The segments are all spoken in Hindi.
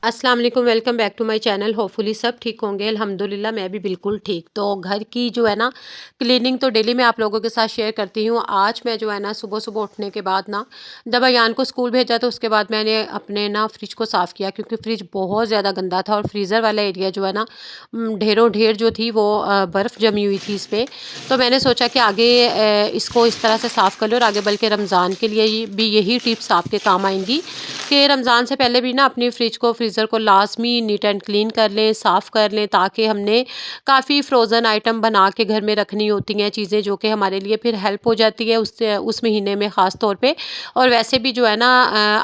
अस्सलाम वालेकुम, welcome back to my channel. Hopefully सब ठीक होंगे। अल्हम्दुलिल्लाह मैं भी बिल्कुल ठीक। तो घर की जो है ना क्लीनिंग तो डेली मैं आप लोगों के साथ शेयर करती हूँ। आज मैं जो है ना सुबह सुबह उठने के बाद ना जब अयान को स्कूल भेजा तो उसके बाद मैंने अपने ना फ्रिज को साफ़ किया, क्योंकि फ्रिज बहुत ज़्यादा गंदा था और फ्रीज़र वाला एरिया जो है ना ढेरों ढेर जो थी वो बर्फ़ जमी हुई थी इस पर। तो मैंने सोचा कि आगे इसको इस तरह से साफ़ कर लो, और आगे बल्कि रमज़ान के लिए भी यही टिप्स आपके काम आएंगी कि रमज़ान से पहले भी ना अपनी फ्रिज को फ्रीज़र को लाज़मी नीट एंड क्लीन कर लें, साफ़ कर लें, ताकि हमने काफ़ी फ्रोज़न आइटम बना के घर में रखनी होती हैं चीज़ें, जो कि हमारे लिए फिर हेल्प हो जाती है उस महीने में ख़ास तौर पे। और वैसे भी जो है ना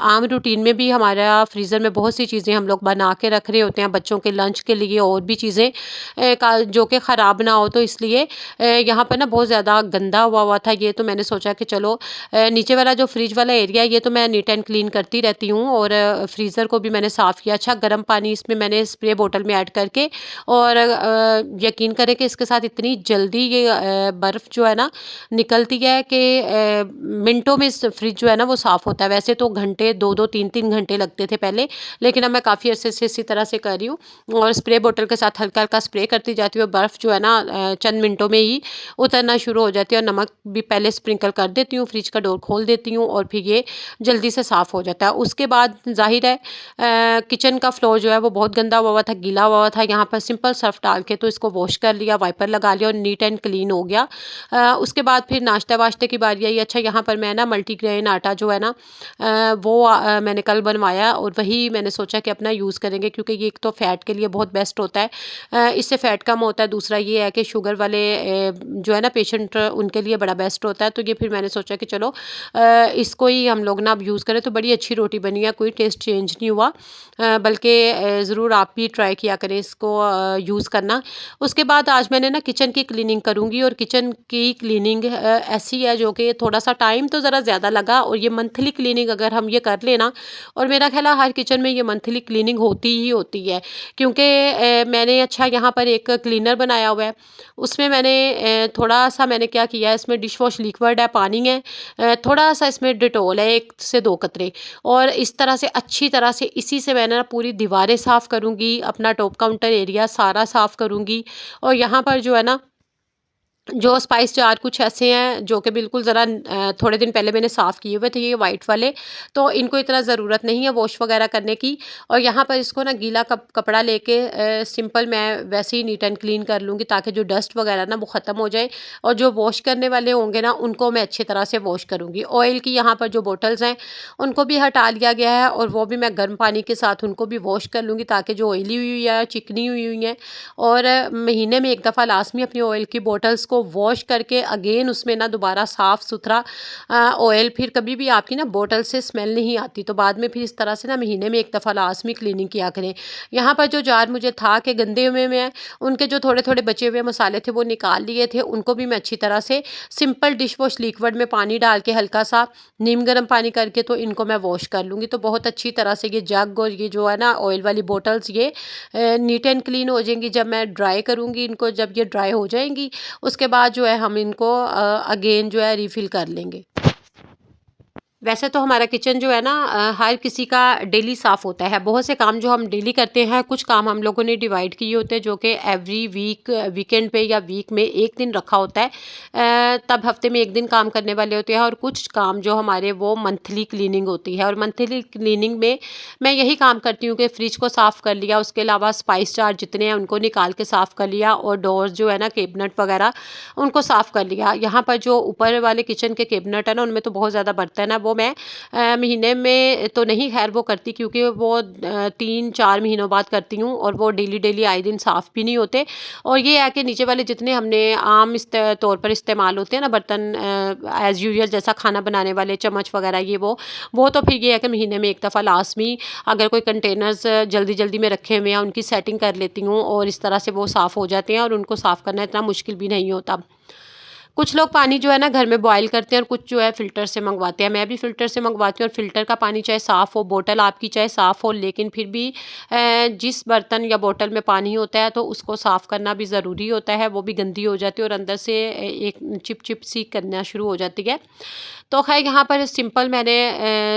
आम रूटीन में भी हमारा फ्रीज़र में बहुत सी चीज़ें हम लोग बना के रख रहे होते हैं बच्चों के लंच के लिए, और भी चीज़ें जो कि ख़राब ना हो। तो इसलिए यहाँ पर ना बहुत ज़्यादा गंदा हुआ हुआ था ये, तो मैंने सोचा कि चलो नीचे वाला जो फ्रिज वाला एरिया है ये तो मैं नीट एंड क्लीन करती रहती हूँ, और फ्रीज़र को भी मैंने साफ़ किया। अच्छा गर्म पानी इसमें मैंने स्प्रे बोतल में ऐड करके, और यकीन करें कि इसके साथ इतनी जल्दी ये बर्फ़ जो है ना निकलती है कि मिनटों में इस फ्रिज जो है ना वो साफ़ होता है। वैसे तो घंटे 2-2 3-3 घंटे लगते थे पहले, लेकिन अब मैं काफ़ी अरसे से इसी तरह से कर रही हूँ, और स्प्रे बोतल के साथ हल्का हल्का स्प्रे करती जाती हूँ, और बर्फ़ जो है ना चंद मिनटों में ही उतरना शुरू हो जाती है। और नमक भी पहले स्प्रिंकल कर देती हूँ, फ्रिज का डोर खोल देती हूँ, और फिर ये जल्दी से साफ़ हो जाता है। उसके बाद ज़ाहिर है किचन का फ्लोर जो है वो बहुत गंदा हुआ हुआ था, गीला हुआ हुआ था। यहाँ पर सिंपल सर्फ डाल के तो इसको वॉश कर लिया, वाइपर लगा लिया, और नीट एंड क्लीन हो गया। उसके बाद फिर नाश्ता वाश्ते की बारी आई। अच्छा यहाँ पर मैं ना मल्टीग्रेन आटा जो है ना वो मैंने कल बनवाया, और वही मैंने सोचा कि अपना यूज़ करेंगे, क्योंकि ये एक तो फ़ैट के लिए बहुत बेस्ट होता है, इससे फ़ैट कम होता है। दूसरा ये है कि शुगर वाले जो है ना पेशेंट उनके लिए बड़ा बेस्ट होता है। तो ये फिर मैंने सोचा कि चलो इसको ही हम लोग ना अब यूज़ करें। तो बड़ी अच्छी रोटी बनी है, कोई टेस्ट चेंज नहीं हुआ, बल्कि ज़रूर आप भी ट्राई किया करें इसको यूज़ करना। उसके बाद आज मैंने ना किचन की क्लीनिंग करूँगी, और किचन की क्लीनिंग ऐसी है जो कि थोड़ा सा टाइम तो ज़रा ज़्यादा लगा, और ये मंथली क्लीनिंग अगर हम ये कर लेना, और मेरा ख्याल है हर किचन में ये मंथली क्लीनिंग होती ही होती है, क्योंकि मैंने अच्छा यहाँ पर एक क्लीनर बनाया हुआ है। उसमें मैंने थोड़ा सा मैंने क्या किया है, इसमें डिश वॉश लिक्विड है, पानी है, थोड़ा सा इसमें डिटॉल है 1 से 2 कतरे, और इस तरह से अच्छी तरह से इसी से मैंने ना पूरी दीवारें साफ़ करूँगी, अपना टॉप काउंटर एरिया सारा साफ़ करूँगी। और यहाँ पर जो है ना जो स्पाइस जार कुछ ऐसे हैं जो कि बिल्कुल ज़रा थोड़े दिन पहले मैंने साफ़ किए हुए थे, ये वाइट वाले, तो इनको इतना ज़रूरत नहीं है वॉश वगैरह करने की। और यहाँ पर इसको ना गीला कपड़ा लेके सिंपल मैं वैसे ही नीट एंड क्लीन कर लूँगी, ताकि जो डस्ट वगैरह ना वो ख़त्म हो जाए, और जो वॉश करने वाले होंगे ना उनको मैं अच्छी तरह से वॉश करूँगी। ऑयल की यहाँ पर जो बॉटल्स हैं उनको भी हटा लिया गया है, और वो भी मैं गर्म पानी के साथ उनको भी वॉश कर लूँगी, ताकि जो ऑयली हुई या चिकनी हुई हैं। और महीने में एक दफ़ा लाज़मी अपनी ऑयल की बॉटल्स को वॉश करके अगेन उसमें ना दोबारा साफ़ सुथरा ऑयल, फिर कभी भी आपकी ना बॉटल से स्मेल नहीं आती। तो बाद में फिर इस तरह से ना महीने में एक दफ़ा लाज़मी क्लीनिंग किया करें। यहाँ पर जो जार मुझे था कि गंदे हुए में है, उनके जो थोड़े थोड़े बचे हुए मसाले थे वो निकाल लिए थे, उनको भी मैं अच्छी तरह से सिंपल डिश वॉश लिक्विड में पानी डाल के हल्का सा नीम गर्म पानी करके तो इनको मैं वॉश कर लूँगी। तो बहुत अच्छी तरह से ये जग और ये जो है ना ऑयल वाली बॉटल्स ये नीट एंड क्लीन हो जाएंगी। जब मैं ड्राई करूँगी इनको, जब ये ड्राई हो जाएंगी उसके बाद जो है हम इनको अगेन जो है रिफ़िल कर लेंगे। वैसे तो हमारा किचन जो है ना हर किसी का डेली साफ़ होता है। बहुत से काम जो हम डेली करते हैं, कुछ काम हम लोगों ने डिवाइड किए होते हैं जो कि एवरी वीक वीकेंड पे या वीक में एक दिन रखा होता है। तब हफ्ते में एक दिन काम करने वाले होते हैं, और कुछ काम जो हमारे वो मंथली क्लीनिंग होती है। और मंथली क्लीनिंग में मैं यही काम करती हूँ कि फ्रिज को साफ़ कर लिया, उसके अलावा स्पाइस जार जितने हैं उनको निकाल के साफ़ कर लिया, और डोर्स जो है ना कैबिनेट वगैरह उनको साफ़ कर लिया। यहाँ पर जो ऊपर वाले किचन के कैबिनेट है ना उनमें तो बहुत ज़्यादा बर्तन है, वो मैं महीने में तो नहीं खैर वो करती, क्योंकि वो 3-4 महीनों बाद करती हूँ, और वो डेली डेली आए दिन साफ़ भी नहीं होते। और ये है कि नीचे वाले जितने हमने आम तौर पर इस्तेमाल होते हैं ना बर्तन, एज़ यूजुअल जैसा खाना बनाने वाले चम्मच वगैरह ये वो तो फिर ये है कि महीने में एक दफ़ा लाज़मी, अगर कोई कंटेनर्स जल्दी जल्दी में रखे हुए हैं उनकी सेटिंग कर लेती हूँ, और इस तरह से वो साफ़ हो जाते हैं, और उनको साफ़ करना इतना मुश्किल भी नहीं होता। कुछ लोग पानी जो है ना घर में बॉयल करते हैं और कुछ जो है फ़िल्टर से मंगवाते हैं। मैं भी फ़िल्टर से मंगवाती हूँ और फ़िल्टर का पानी चाहे साफ़ हो, बोतल आपकी चाहे साफ़ हो, लेकिन फिर भी जिस बर्तन या बोतल में पानी होता है तो उसको साफ़ करना भी ज़रूरी होता है। वो भी गंदी हो जाती है और अंदर से एक चिप-चिप सी करना शुरू हो जाती है। तो ख़ैर यहाँ पर सिंपल मैंने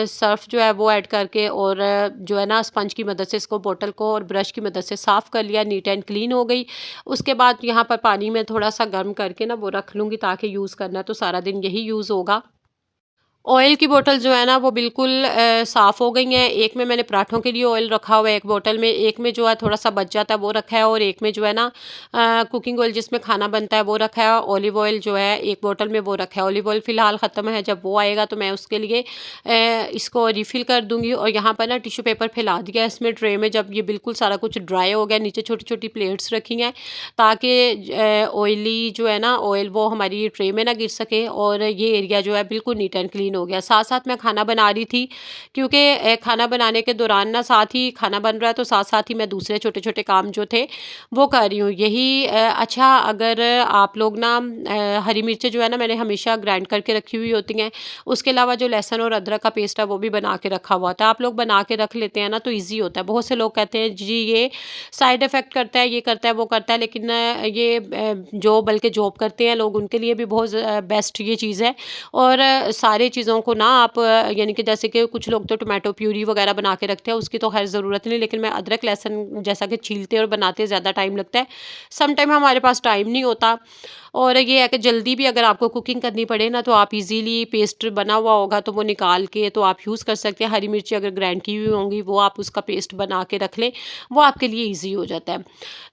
सर्फ़ जो है वो ऐड करके और जो है ना स्पंज की मदद से इसको बोतल को और ब्रश की मदद से साफ़ कर लिया, नीट एंड क्लीन हो गई। उसके बाद यहाँ पर पानी में थोड़ा-सा गर्म करके ना वो रख लूँगी, ताकि यूज़ करना है तो सारा दिन यही यूज़ होगा। ऑयल की बोतल जो है ना वो बिल्कुल साफ़ हो गई हैं। एक में मैंने पराठों के लिए ऑयल रखा हुआ है एक बोतल में, एक में जो है थोड़ा-सा बच जाता है वो रखा है, और एक में जो है ना कुकिंग ऑयल जिसमें खाना बनता है वो रखा है। ऑलिव ऑयल जो है एक बोतल में वो रखा है। ऑलिव ऑयल फ़िलहाल ख़त्म है, जब वो आएगा तो मैं उसके लिए इसको रिफ़िल कर दूँगी। और यहाँ पर ना टिश्यू पेपर फैला दिया है इसमें ट्रे में, जब ये बिल्कुल सारा कुछ ड्राई हो गया, नीचे छोटी-छोटी प्लेट्स रखी हैं ताकि ऑयली जो है ना ऑयल वो हमारी ट्रे में ना गिर सके, और ये एरिया जो है बिल्कुल नीट एंड क्लीन हो गया। साथ-साथ मैं खाना बना रही थी, क्योंकि खाना बनाने के दौरान ना साथ ही खाना बन रहा है तो साथ-साथ ही मैं दूसरे छोटे-छोटे काम जो थे वो कर रही हूँ। यही अच्छा, अगर आप लोग ना हरी मिर्चें जो है ना मैंने हमेशा ग्राइंड करके रखी हुई होती हैं। उसके अलावा जो लहसुन और अदरक का पेस्ट है वो भी बना के रखा हुआ होता है। आप लोग बना के रख लेते हैं ना तो ईज़ी होता है। बहुत से लोग कहते हैं जी ये साइड इफ़ेक्ट करता है, ये करता है, वो करता है, लेकिन ये जो बल्कि जॉब करते हैं लोग उनके लिए भी बहुत बेस्ट ये चीज़ है। और सारी चीज़ों को ना आप यानी कि जैसे कि कुछ लोग तो टोमेटो प्यूरी वगैरह बना के रखते हैं, उसकी तो खैर ज़रूरत नहीं, लेकिन मैं अदरक लहसुन जैसा कि छीलते और बनाते ज़्यादा टाइम लगता है। सम टाइम हमारे पास टाइम नहीं होता, और ये है कि जल्दी भी अगर आपको कुकिंग करनी पड़े ना तो आप इजीली पेस्ट बना हुआ होगा तो वो निकाल के तो आप यूज़ कर सकते हैं। हरी मिर्ची अगर ग्राइंड की हुई होंगी वो आप उसका पेस्ट बना के रख लें, वो आपके लिए ईज़ी हो जाता है।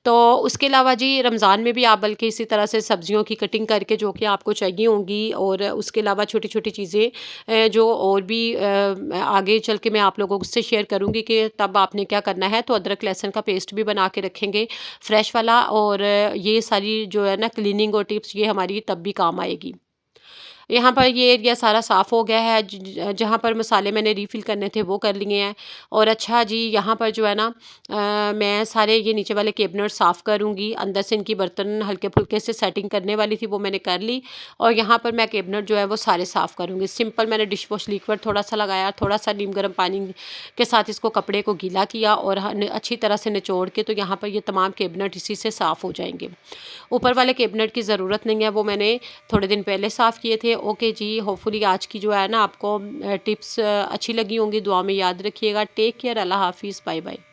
तो उसके अलावा जी रमज़ान में भी आप बल्कि इसी तरह से सब्जियों की कटिंग करके जो कि आपको चाहिए होंगी, और उसके अलावा छोटी-छोटी चीज़ें जो और भी आगे चल के मैं आप लोगों से शेयर करूँगी कि तब आपने क्या करना है। तो अदरक लहसुन का पेस्ट भी बना के रखेंगे फ्रेश वाला, और ये सारी जो है ना क्लीनिंग और टिप्स ये हमारी तब भी काम आएगी। यहाँ पर ये एरिया सारा साफ़ हो गया है, जहाँ पर मसाले मैंने रीफ़िल करने थे वो कर लिए हैं। और अच्छा जी यहाँ पर जो है ना मैं सारे ये नीचे वाले कैबिनेट साफ़ करूँगी। अंदर से इनकी बर्तन हल्के-फुल्के से सेटिंग करने वाली थी वो मैंने कर ली, और यहाँ पर मैं कैबिनेट जो है वो सारे साफ़ करूँगी। सिंपल मैंने डिश वॉश लिक्विड थोड़ा-सा लगाया, थोड़ा-सा नीम गर्म पानी के साथ इसको कपड़े को गीला किया और अच्छी तरह से निचोड़ के, तो यहाँ पर ये तमाम कैबिनेट इसी से साफ़ हो जाएँगे। ऊपर वाले कैबिनेट की ज़रूरत नहीं है, वो मैंने थोड़े दिन पहले साफ़ किए थे। ओके जी, होपफुली आज की जो है ना आपको टिप्स अच्छी लगी होंगी। दुआ में याद रखिएगा। Take care. अल्लाह हाफ़िज़। Bye bye.